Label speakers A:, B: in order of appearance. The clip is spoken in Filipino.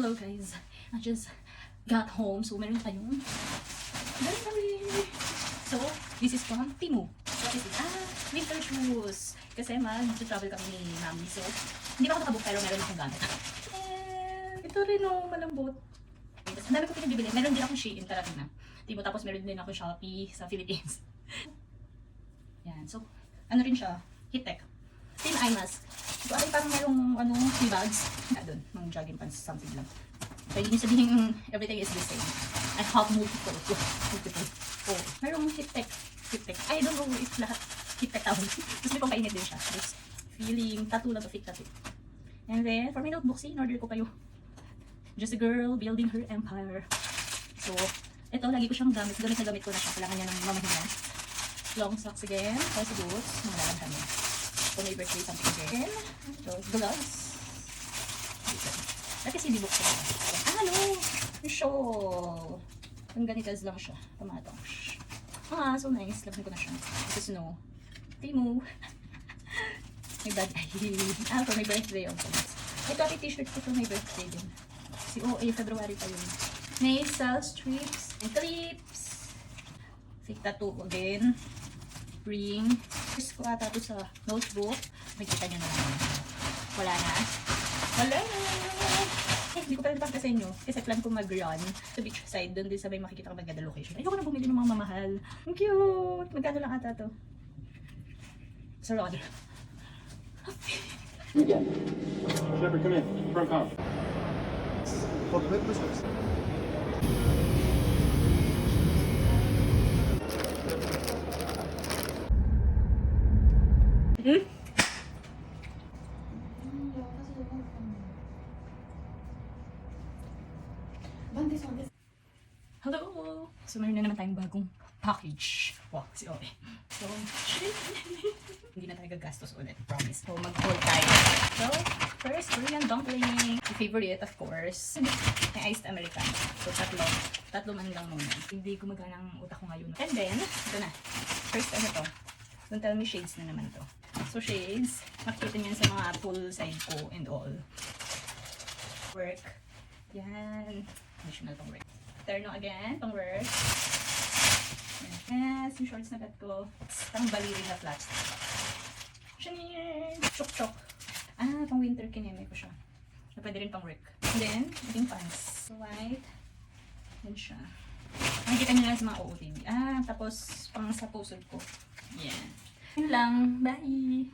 A: Hello guys, I just got home. So meron tayong delivery. So this is from Temu. What is it? Winter shoes. Kasi mag-travel kami ni Mami. So hindi pa ako nakabook pero meron akong gamit. And ito rin oh, malambot. Ang dami ko pinabibili. Meron din akong Shein, talaga na. Temu, tapos meron din ako Shopee sa Philippines. Yan. So ano rin siya? Heat-tech. Thin eye mask. So ay parang merong tea bags. Na doon, mga jogging pants, something lang. So hindi sabihin everything is the same. I have multiple. Oh, merong heat-tech. Heat-tech. I don't know if lahat heat-tech tawag. Tapos may pang-painit din siya. Just feeling tattoo lang to, fake tattoo. And then, for my notebook, in-order ko kayo. Just a girl building her empire. So, ito, lagi ko siyang gamit. Gamit na gamit ko na siya. Kailangan niya ng mamahinga. Long socks again. Kasi boots. Mga lalaghan niya. So, may birthday something again. So, gloves. Dati CD book siya. No! Yung shawl. Ang ganitas lang siya. Tamatang. So nice. Laban ko na siya. Kasi no. Temu. May bad eye. For my birthday also. May copy t-shirt ko for my birthday din. Si OA, February pa yun. Nasal strips and clips. Fake tattoo again. Ring. First ko ata ito sa notebook. Makikita nyo na lang. Wala na. Wala na. Hindi ko pa rin pakita sa inyo. Kasi plan ko mag-run sa beach side. Doon din sa may makikita ka maganda location. Ayoko na bumili ng mga mamahal. Ang cute. Magkano lang ata to? Sa Roger.
B: Shepard, come in. Front com.
A: Hello! So, mayroon na naman tayong bagong package. Wow, si Oe. So, hindi na tayo gagastos ulit, promise. So, mag-hold tayo. So, first, Korean dumpling. My favorite, of course. May iced Americano. So, tatlo man lang muna. Hindi gumagana ang utak ko ngayon. And then, ito na. First, ano to? Don't tell me shades na naman to. So, shades. Makikita niyan sa mga full side ko and all. Work. Yan. Additional pang work. Terno again, pang work. Yes, yung shorts na cut ko. Parang baliri na flat. Shanier! Chok-chok. Pang winter kineme ko siya. So, pwede rin pang work. And then, ating pants. So, white. Yan siya. Makikita nyo lang sa mga OOTD. Tapos, pang sa pusod ko. Yan. Yun lang. Bye!